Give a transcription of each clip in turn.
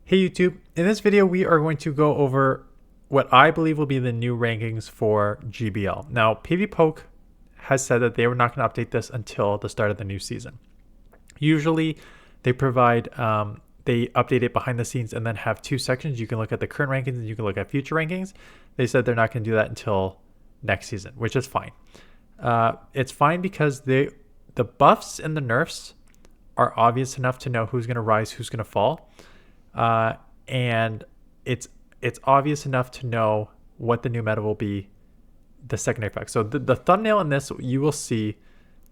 Hey YouTube, in this video we are going to go over what I believe will be the new rankings for GBL. Now, PvPoke has said that they were not going to update this until the start of the new season. Usually they provide, they update it behind the scenes and then have two sections. You can look at the current rankings and you can look at future rankings. They said they're not going to do that until next season, which is fine. It's fine because the buffs and the nerfs are obvious enough to know who's going to rise, who's going to fall. And it's obvious enough to know what the new meta will be, the secondary effects. So the thumbnail in this, you will see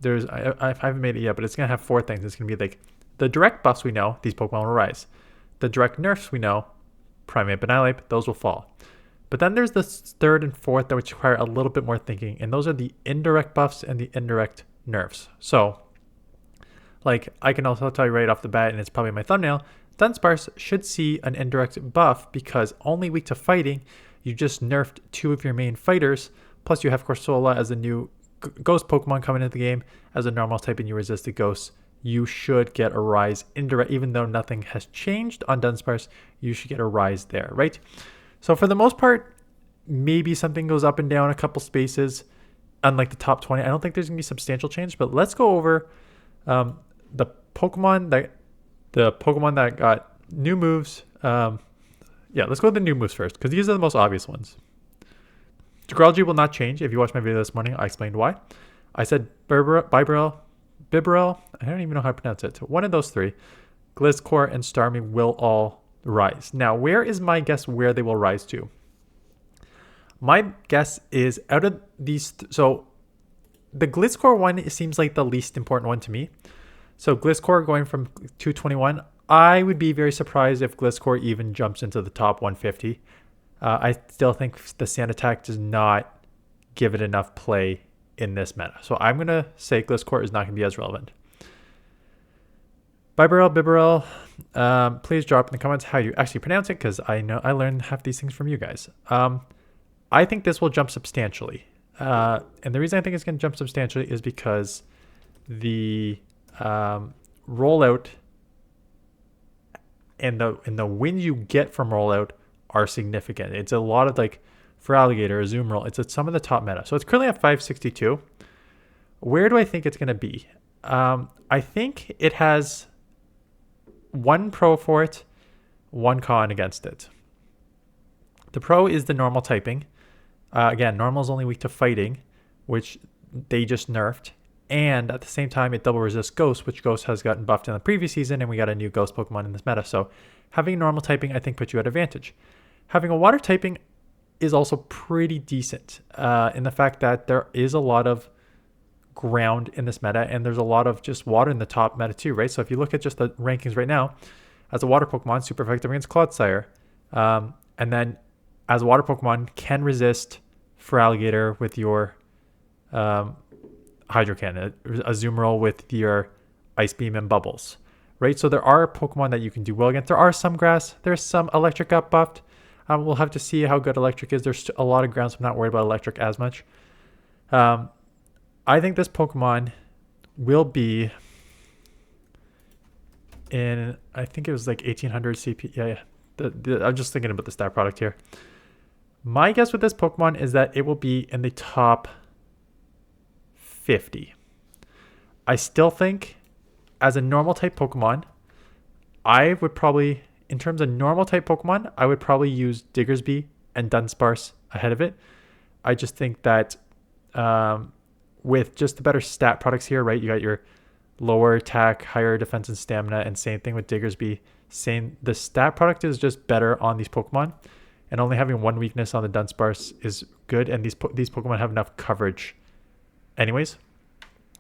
there's, I haven't made it yet, but it's going to have four things. It's going to be like the direct buffs we know, these Pokemon will rise. The direct nerfs we know, Primate, Banalip, those will fall. But then there's the third and fourth that which require a little bit more thinking. And those are the indirect buffs and the indirect nerfs. So like I can also tell you right off the bat, and it's probably my thumbnail, Dunsparce should see an indirect buff because only weak to fighting, you just nerfed two of your main fighters. Plus you have Corsola as a new ghost Pokemon coming into the game. As a normal type and you resist the ghosts, you should get a rise indirect. Even though nothing has changed on Dunsparce, you should get a rise there, right? So for the most part, maybe something goes up and down a couple spaces, unlike the top 20. I don't think there's going to be substantial change, but let's go over the Pokemon that got new moves. Let's go with the new moves first, because these are the most obvious ones. Degralgy will not change. If you watched my video this morning, I explained why. I said Bibarel, I don't even know how to pronounce it. One of those three, Gliscor and Starmie will all rise. Now, where is my guess where they will rise to? My guess is out of these, so the Gliscor one seems like the least important one to me. So Gliscor going from 221, I would be very surprised if Gliscor even jumps into the top 150. I still think the Sand Attack does not give it enough play in this meta. So I'm going to say Gliscor is not going to be as relevant. Bibarel, please drop in the comments how you actually pronounce it, because I know I learned half these things from you guys. I think this will jump substantially. And the reason I think it's going to jump substantially is because the rollout and the wins you get from rollout are significant. It's a lot of like for Alligator, Azumarill, it's at some of the top meta. So it's currently at 562. Where do I think it's going to be? I think it has one pro for it, one con against it. The pro is the normal typing. Again, normal is only weak to fighting, which they just nerfed. And at the same time, it double resists Ghost, which Ghost has gotten buffed in the previous season, and we got a new Ghost Pokemon in this meta. So having normal typing, I think, puts you at advantage. Having a water typing is also pretty decent in the fact that there is a lot of ground in this meta, and there's a lot of just water in the top meta too, right? So if you look at just the rankings right now, as a water Pokemon, super effective against Clodsire. And then as a water Pokemon, can resist for Alligator with your Hydro Cannon, Azumarill with your Ice Beam and Bubbles, right? So there are Pokemon that you can do well against. There are some grass. There's some electric got buffed. We'll have to see how good electric is. There's a lot of ground, so I'm not worried about electric as much. I think this Pokemon will be in, I think it was like 1800 CP. Yeah. I'm just thinking about the stat product here. My guess with this Pokemon is that it will be in the top 50. I still think as a normal type Pokemon, I would probably, in terms of normal type Pokemon, I would probably use Diggersby and Dunsparce ahead of it. I just think that with just the better stat products here, right? You got your lower attack, higher defense and stamina, and same thing with Diggersby. The stat product is just better on these Pokemon, and only having one weakness on the Dunsparce is good, and these Pokemon have enough coverage anyways.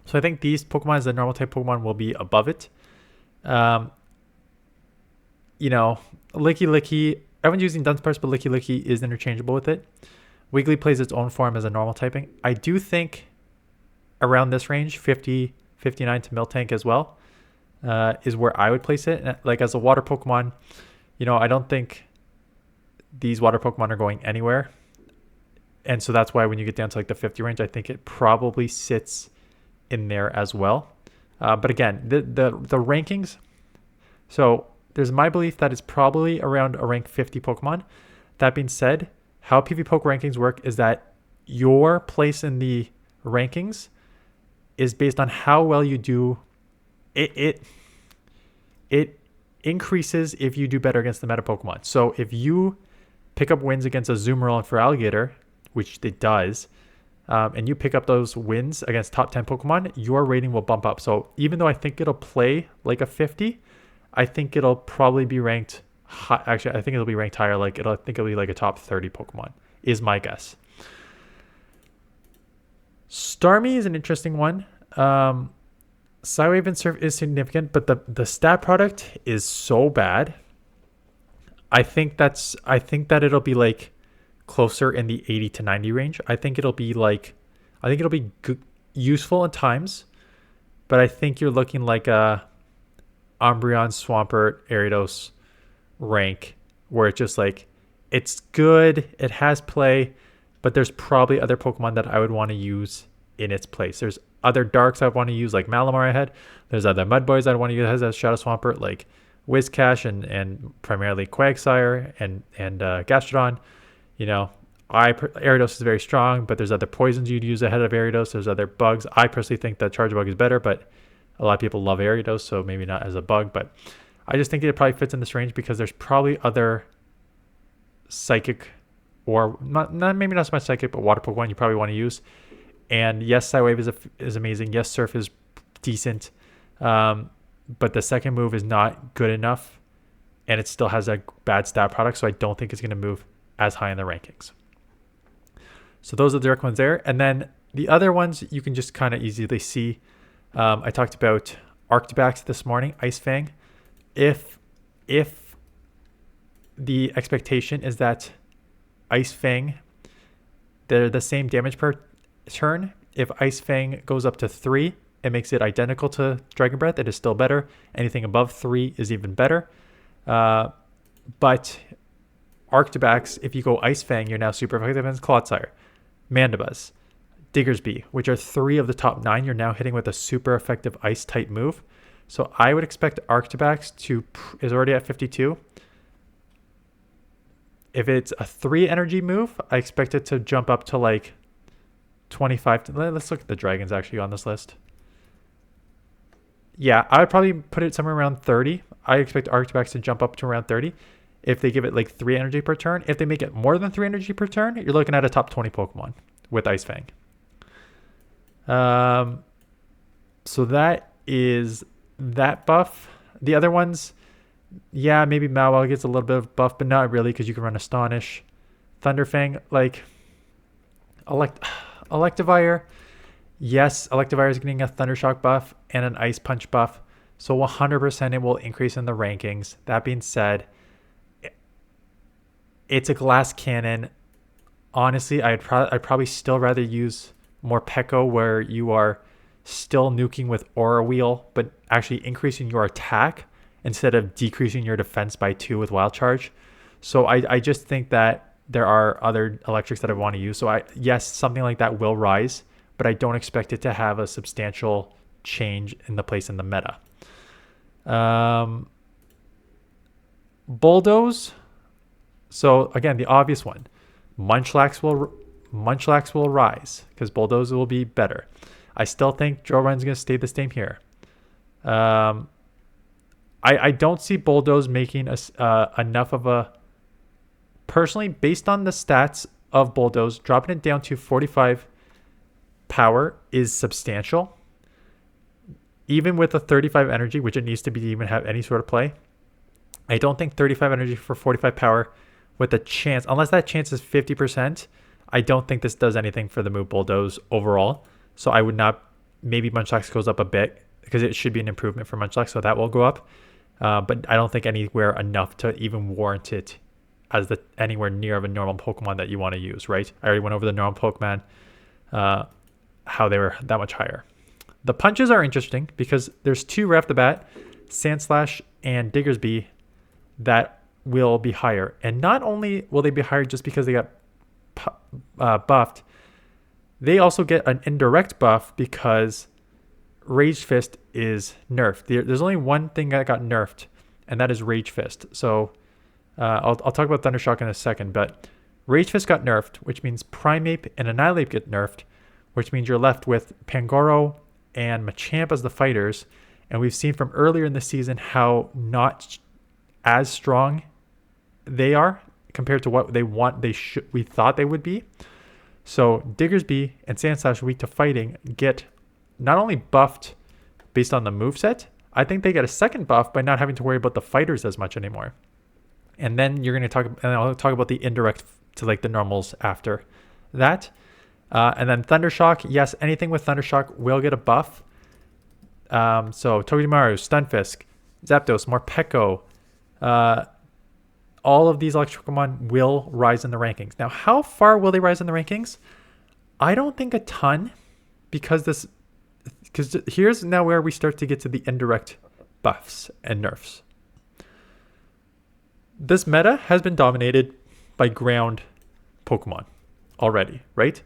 So I think these Pokemon as the normal type Pokemon will be above it. Licky, everyone's using Dunsparce, but Licky is interchangeable with it. Wiggly plays its own form as a normal typing. I do think around this range, 50, 59 to Miltank as well, is where I would place it. And like as a water Pokemon, I don't think these water Pokemon are going anywhere. And so that's why when you get down to like the 50 range, I think it probably sits in there as well. But again, the rankings. So there's my belief that it's probably around a rank 50 Pokemon. That being said, how PvPoke rankings work is that your place in the rankings is based on how well you do. It increases if you do better against the meta Pokemon. So if you pick up wins against a Zoomerl and Feraligatr, which it does, and you pick up those wins against top 10 Pokemon, your rating will bump up. So even though I think it'll play like a 50, I think it'll probably be ranked high. Actually, I think it'll be ranked higher. I think it'll be like a top 30 Pokemon is my guess. Starmie is an interesting one. Psywave and Surf is significant, but the stat product is so bad. I think that it'll be like closer in the 80 to 90 range. I think it'll be good, useful at times, but I think you're looking like a Umbreon, Swampert, Ariados rank where it's just like, it's good, it has play, but there's probably other Pokemon that I would want to use in its place. There's other Darks I want to use, like Malamar ahead. There's other Mudboys I'd want to use as Shadow Swampert, like Whiscash and primarily Quagsire and Gastrodon. You know, Ariados is very strong, but there's other poisons you'd use ahead of Ariados. There's other bugs. I personally think that Chargebug is better, but a lot of people love Ariados, so maybe not as a bug. But I just think it probably fits in this range because there's probably other Psychic, or maybe not so much Psychic, but Water Pokemon you probably want to use. And yes, Psywave is amazing. Yes, Surf is decent. But the second move is not good enough, and it still has a bad stat product, so I don't think it's going to move as high in the rankings. So those are the direct ones there. And then the other ones you can just kind of easily see. I talked about Arctibax this morning, Ice Fang. If the expectation is that Ice Fang, they're the same damage per turn, if Ice Fang goes up to 3, it makes it identical to Dragon Breath. It is still better. Anything above 3 is even better. But Arctibax, if you go Ice Fang, you're now super effective against Clodsire, Mandibuzz, Diggersby, which are 3 of the top 9. You're now hitting with a super effective Ice type move. So I would expect Arctibax is already at 52. If it's a 3 energy move, I expect it to jump up to like 25. Let's look at the dragons actually on this list. Yeah, I would probably put it somewhere around 30. I expect Arctibax to jump up to around 30 if they give it like 3 energy per turn. If they make it more than 3 energy per turn, you're looking at a top 20 Pokemon with Ice Fang. So that is that buff. The other ones, yeah, maybe Mawile gets a little bit of buff, but not really because you can run Astonish. Thunderfang, like Electivire. Yes, Electivire is getting a Thundershock buff and an Ice Punch buff. So 100% it will increase in the rankings. That being said, it's a glass cannon. Honestly, I'd probably still rather use Morpeko, where you are still nuking with Aura Wheel, but actually increasing your attack instead of decreasing your defense by 2 with Wild Charge. So I just think that there are other electrics that I want to use. So yes, something like that will rise, but I don't expect it to have a substantial change in the place in the meta. Bulldoze. So again, the obvious one, Munchlax will rise because Bulldoze will be better. I still think Joran's going to stay the same here. I don't see Bulldoze making enough of a... Personally, based on the stats of Bulldoze, dropping it down to 45 power is substantial. Even with a 35 energy, which it needs to be to even have any sort of play, I don't think 35 energy for 45 power with a chance, unless that chance is 50%, I don't think this does anything for the move Bulldoze overall. So I would not, maybe Munchlax goes up a bit because it should be an improvement for Munchlax, so that will go up. But I don't think anywhere enough to even warrant it as anywhere near of a normal Pokemon that you want to use, right? I already went over the normal Pokemon, how they were that much higher. The punches are interesting because there's 2 right off the bat, Sandslash and Diggersby, that will be higher. And not only will they be higher just because they got buffed, they also get an indirect buff because Rage Fist is nerfed. There's only one thing that got nerfed, and that is Rage Fist. So I'll talk about Thundershock in a second, but Rage Fist got nerfed, which means Primeape and Annihilate get nerfed, which means you're left with Pangoro and Machamp as the fighters. And we've seen from earlier in the season how not as strong they are compared to what we thought they would be. So Diggersby and Sandslash weak to fighting get not only buffed based on the moveset, I think they get a second buff by not having to worry about the fighters as much anymore. And then I'll talk about the indirect to like the normals after that. And then Thundershock, yes, anything with Thundershock will get a buff. So Togedemaru, Stunfisk, Zapdos, Morpeko, all of these electric Pokemon will rise in the rankings. Now, how far will they rise in the rankings? I don't think a ton, because here's now where we start to get to the indirect buffs and nerfs. This meta has been dominated by ground Pokemon already, right?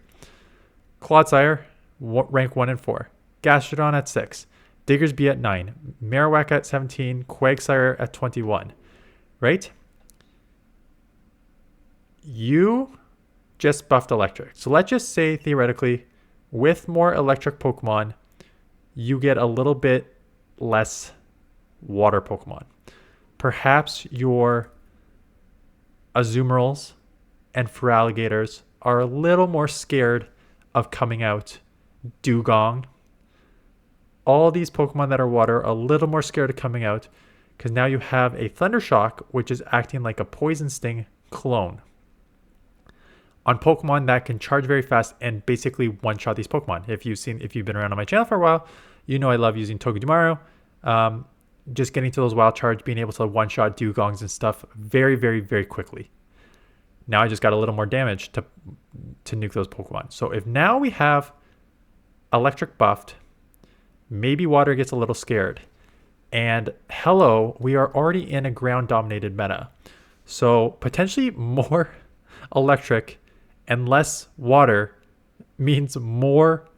Clodsire, rank 1 and 4. Gastrodon at 6. Diggersby at 9. Marowak at 17. Quagsire at 21. Right? You just buffed electric. So let's just say, theoretically, with more electric Pokemon, you get a little bit less water Pokemon. Perhaps your Azumarill and Feraligatrs are a little more scared of coming out. Dugong. All these Pokemon that are water are a little more scared of coming out because now you have a Thundershock, which is acting like a Poison Sting clone on Pokemon that can charge very fast and basically one-shot these Pokemon. If you've been around on my channel for a while, you know I love using Togedemaru. Just getting to those wild charge, being able to one-shot Dugongs and stuff very, very, very quickly. Now I just got a little more damage to nuke those Pokemon. So if now we have electric buffed, maybe water gets a little scared. And hello, we are already in a ground-dominated meta. So potentially more electric and less water means more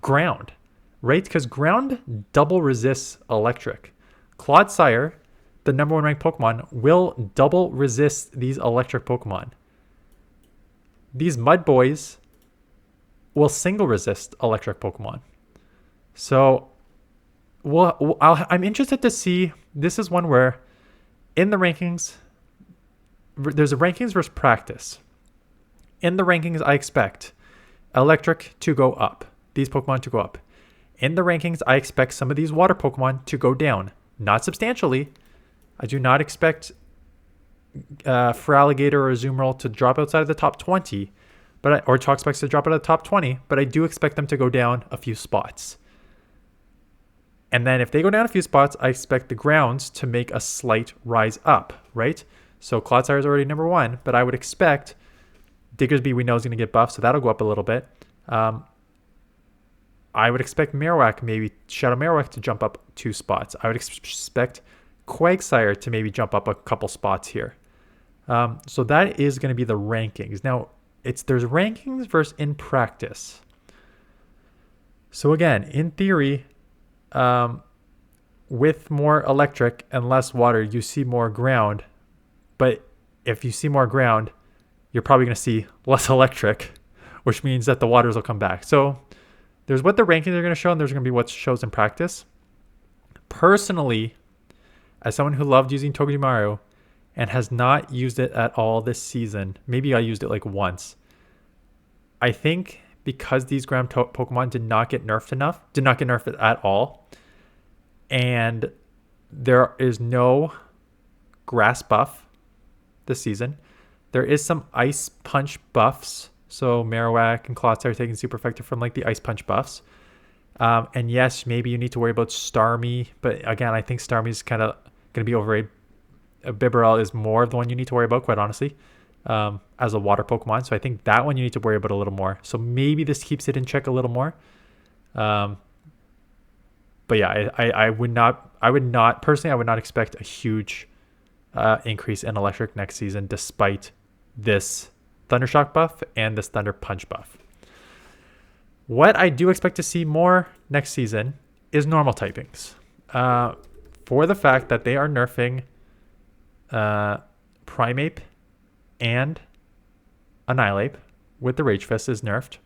ground, right? Because ground double resists electric. Clodsire, the number 1 ranked Pokemon, will double resist these electric Pokemon. These Mud Boys will single resist electric Pokemon. So I'm interested to see. This is one where in the rankings, there's a rankings versus practice. In the rankings, I expect electric to go up. These Pokemon to go up. In the rankings, I expect some of these water Pokemon to go down. Not substantially. I do not expect Feraligatr or Azumarill to drop outside of the top 20, or Toxapex to drop out of the top 20, but I do expect them to go down a few spots. And then if they go down a few spots, I expect the grounds to make a slight rise up, right? So Clodsire is already number 1, but I would expect Diggersby we know is going to get buffed, so that'll go up a little bit. I would expect Marowak, maybe Shadow Marowak to jump up 2 spots. I would expect Quagsire to maybe jump up a couple spots here. So that is going to be the rankings. Now, there's rankings versus in practice. So again, in theory, with more electric and less water, you see more ground. But if you see more ground, you're probably going to see less electric, which means that the waters will come back. So there's what the rankings are going to show, and there's going to be what shows in practice. Personally, as someone who loved using Togedemaru and has not used it at all this season, maybe I used it like once, I think because these ground Pokemon did not get nerfed at all, and there is no grass buff this season. There is some ice punch buffs. So Marowak and Clodsire are taking super effective from like the ice punch buffs. And yes, maybe you need to worry about Starmie. But again, I think Starmie is kind of going to be overrated. Bibarel is more the one you need to worry about, quite honestly, as a water Pokemon. So I think that one you need to worry about a little more. So maybe this keeps it in check a little more. But yeah, I would not expect a huge increase in electric next season, despite this Thundershock buff and this Thunder Punch buff. What I do expect to see more next season is normal typings. for the fact that they are nerfing Primeape and Annihilape with the Rage Fist is nerfed.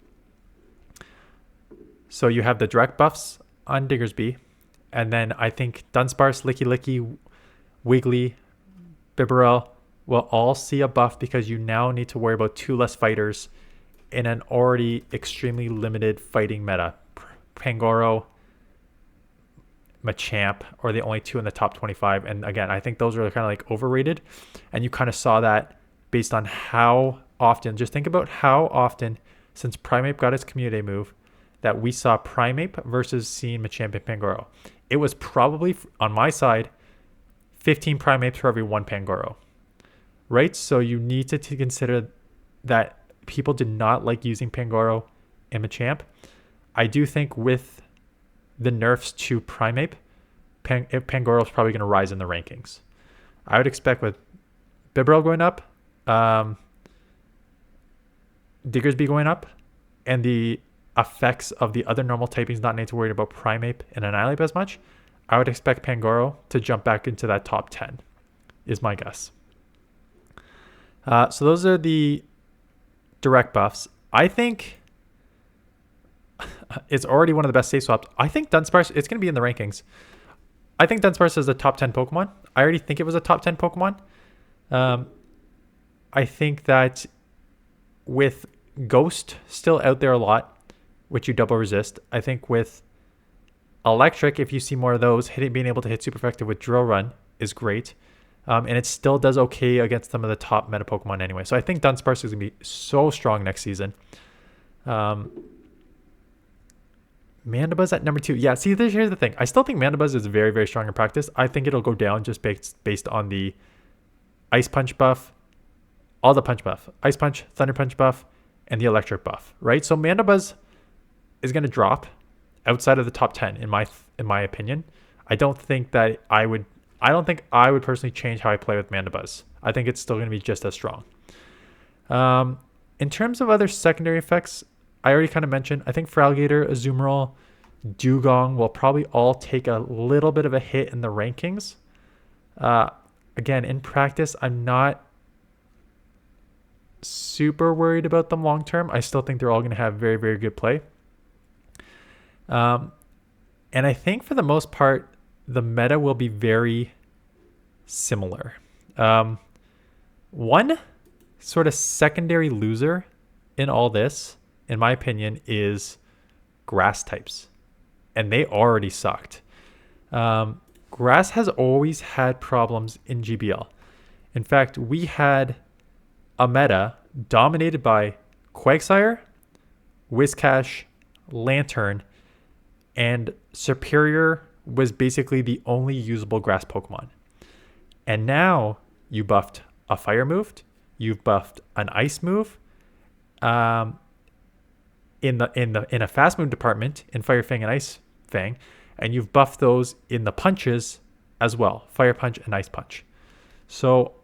So you have the direct buffs on Diggersby, and then I think Dunsparce, Licky Licky, Wiggly, Bibarel will all see a buff because you now need to worry about 2 less fighters in an already extremely limited fighting meta. Pangoro, Machamp are the only 2 in the top 25. And again, I think those are kind of like overrated. And you kind of saw that based on how often, just think about how often since Primeape got its community move that we saw Primeape versus seeing Machamp and Pangoro. It was probably, on my side, 15 Primapes for every 1 Pangoro, right? So you need to consider that people did not like using Pangoro and Machamp. I do think with the nerfs to Primeape, Pangoro is probably going to rise in the rankings. I would expect with Bibarel going up, Diggersby going up, and the effects of the other normal typings not need to worry about Primeape and Annihilape as much, I would expect Pangoro to jump back into that top 10, is my guess. So those are the direct buffs. I think it's already one of the best safe swaps. I think Dunsparce, it's going to be in the rankings. I think Dunsparce is a top 10 Pokemon. I already think it was a top 10 Pokemon. I think that with Ghost still out there a lot, which you double resist, I think with Electric, if you see more of those, being able to hit super effective with Drill Run is great. And it still does okay against some of the top meta Pokemon anyway. So I think Dunsparce is going to be so strong next season. Mandibuzz at number 2. Yeah, see, here's the thing. I still think Mandibuzz is very, very strong in practice. I think it'll go down just based on the Ice Punch buff, all the Punch buff, Ice Punch, Thunder Punch buff, and the Electric buff, right? So Mandibuzz is going to drop outside of the top 10 in my opinion. I don't think I would personally change how I play with Mandibuzz. I think it's still going to be just as strong. In terms of other secondary effects, I already kind of mentioned, I think Feraligatr, Azumarill, Dugong will probably all take a little bit of a hit in the rankings. Again, in practice, I'm not super worried about them long term. I still think they're all going to have very, very good play. And I think for the most part, the meta will be very similar. One sort of secondary loser in all this, in my opinion, is grass types. And they already sucked. Grass has always had problems in GBL. In fact, we had a meta dominated by Quagsire, Whiscash, Lantern, and Superior was basically the only usable grass Pokemon. And now you buffed a fire move, you've buffed an ice move, in a fast move department in Fire Fang and Ice Fang, and you've buffed those in the punches as well, Fire Punch and Ice Punch. So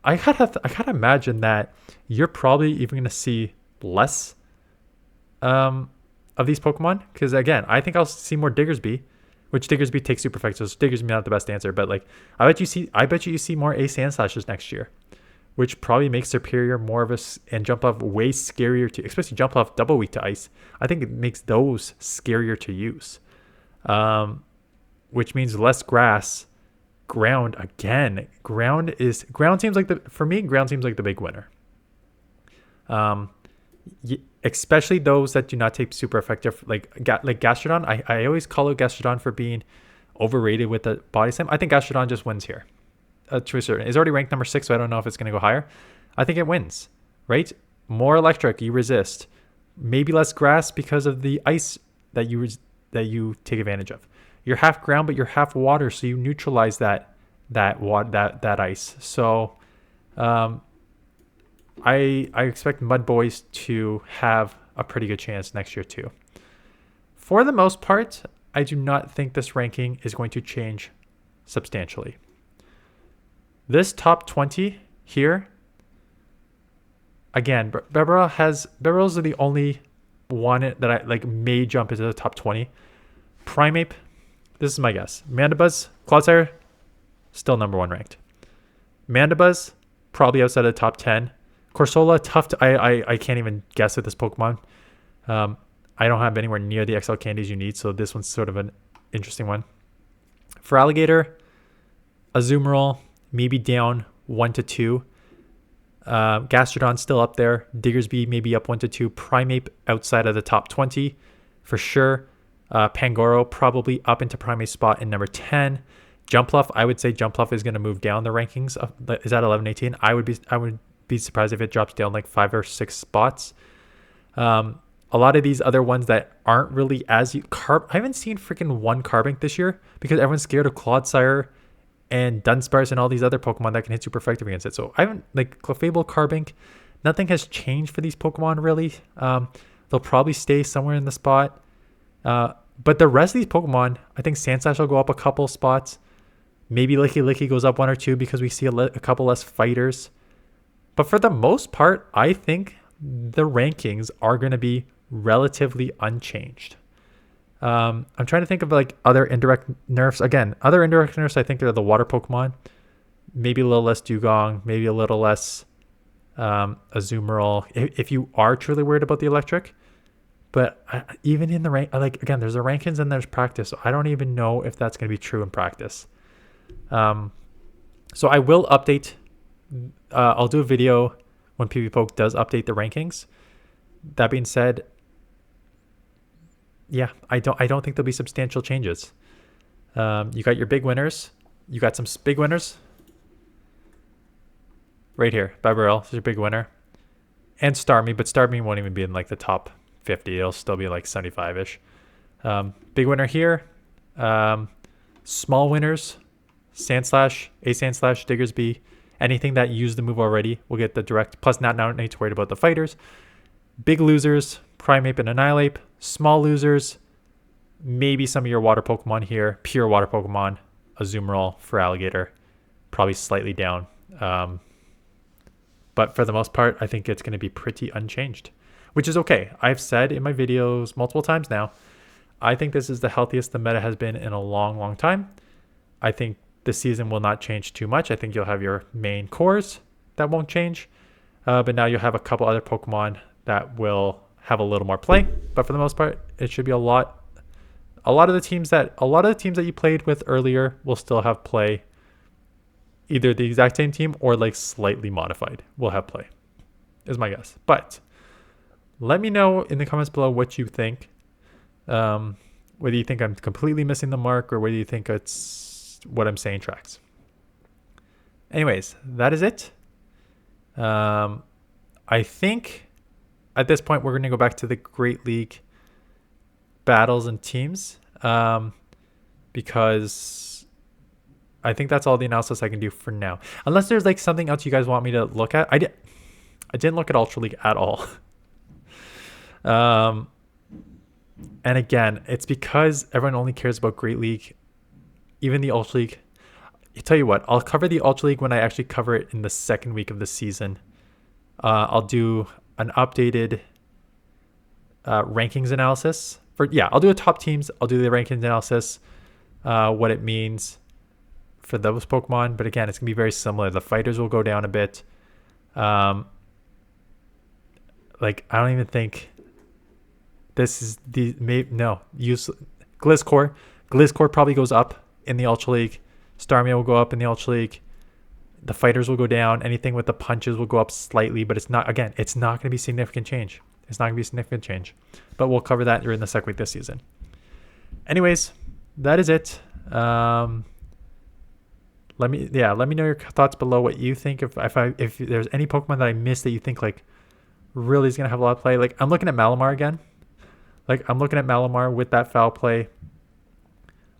I gotta imagine that you're probably even gonna see less of these Pokemon, because again, I think I'll see more Diggersby, which Diggersby takes super effective. So Diggersby not the best answer, but like I bet you see more Ace Sand Slashes next year, which probably makes Superior more of and Jump Off way scarier to, especially Jump Off double weak to ice. I think it makes those scarier to use, which means less grass. Ground again. Ground seems like the big winner. Especially those that do not take super effective, like Gastrodon. I always call out Gastrodon for being overrated with the body slam. I think Gastrodon just wins here. To a certain, it's already ranked number 6, so I don't know if it's going to go higher. I think it wins, right? More electric, you resist. Maybe less grass because of the ice that you take advantage of. You're half ground, but you're half water, so you neutralize that ice. So, I expect Mud Boys to have a pretty good chance next year too. For the most part, I do not think this ranking is going to change substantially. This top 20 here, again, Bibarels are the only one that I like may jump into the top 20. Primeape, This is my guess. Mandibuzz, Clodsire, still number 1 ranked. Mandibuzz, probably outside of the top 10. Corsola, tough to, I can't even guess at this Pokemon. I don't have anywhere near the XL candies you need, so this one's sort of an interesting one. For Alligator, Azumarill, maybe down 1 to 2. Gastrodon still up there. Diggersby maybe up 1 to 2. Primeape outside of the top 20 for sure. Pangoro probably up into Primeape spot in number 10. Jumpluff, I would say Jumpluff is going to move down the rankings. Is at 11, 18. I would be surprised if it drops down like 5 or 6 spots. A lot of these other ones that aren't really as I haven't seen freaking one Carbink this year because everyone's scared of Clodsire and Dunsparce and all these other Pokemon that can hit super effective against it. So I haven't, like, Clefable, Carbink, nothing has changed for these Pokemon really. They'll probably stay somewhere in the spot. But the rest of these Pokemon, I think Sandslash will go up a couple spots. Maybe Licky goes up 1 or 2 because we see a couple less fighters. But for the most part, I think the rankings are going to be relatively unchanged. I'm trying to think of like other indirect nerfs. Again, other indirect nerfs, I think they're the water Pokemon. Maybe a little less Dugong, maybe a little less Azumarill, if you are truly worried about the electric. But even in the rank, like, again, there's the rankings and there's practice. So I don't even know if that's going to be true in practice. So I will update. I'll do a video when PvPoke does update the rankings. That being said, yeah, I don't think there'll be substantial changes. You got your big winners. You got some big winners. Right here, Barbarelle is your big winner. And Starmie, but Starmie won't even be in like the top 50. It'll still be like 75-ish. Big winner here. Small winners, Sandslash, Sandslash, Diggersby. Anything that used the move already will get the direct. Plus, not need to worry about the fighters. Big losers, Primeape and Annihilape. Small losers, maybe some of your water Pokemon here. Pure water Pokemon, Azumarill for Alligator. Probably slightly down. But for the most part, I think it's going to be pretty unchanged, which is okay. I've said in my videos multiple times now, I think this is the healthiest the meta has been in a long, long time. I think this season will not change too much. I think you'll have your main cores that won't change. But now you'll have a couple other Pokemon that will have a little more play. But for the most part, it should be a lot of the teams that you played with earlier will still have play. Either the exact same team or like slightly modified will have play, is my guess. But let me know in the comments below what you think. Whether you think I'm completely missing the mark or whether you think it's what I'm saying tracks. Anyways, that is it. I think at this point we're going to go back to the Great League battles and teams, because I think that's all the analysis I can do for now. Unless there's like something else you guys want me to look at. I didn't look at Ultra League at all. And again, it's because everyone only cares about Great League. Even the Ultra League. I tell you what, I'll cover the Ultra League when I actually cover it in the second week of the season. I'll do an updated rankings analysis. I'll do a top teams. I'll do the rankings analysis, what it means for those Pokemon. But again, it's going to be very similar. The fighters will go down a bit. I don't even think this is Gliscor. Gliscor probably goes up in the Ultra League. Starmie will go up in the Ultra League. The fighters will go down. Anything with the punches will go up slightly, but it's not going to be significant change. It's not going to be significant change. But we'll cover that during the second week this season. Anyways, that is it. Let me know your thoughts below, what you think. If there's any Pokemon that I missed that you think like really is going to have a lot of play. Like, I'm looking at Malamar again. Like, I'm looking at Malamar with that foul play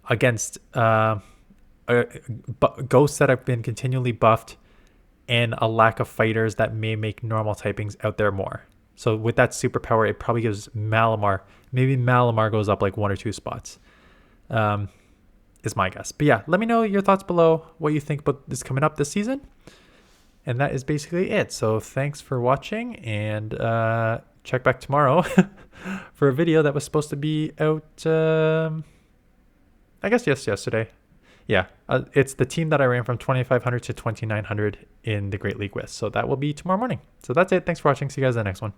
against ghosts that have been continually buffed and a lack of fighters that may make normal typings out there more. So with that superpower, it probably gives Malamar, maybe Malamar goes up like 1 or 2 spots, is my guess. But yeah, let me know your thoughts below, what you think about this coming up this season. And that is basically it. So thanks for watching, and check back tomorrow for a video that was supposed to be out I guess yesterday. Yeah, it's the team that I ran from 2500 to 2900 in the Great League with. So that will be tomorrow morning. So that's it. Thanks for watching. See you guys in the next one.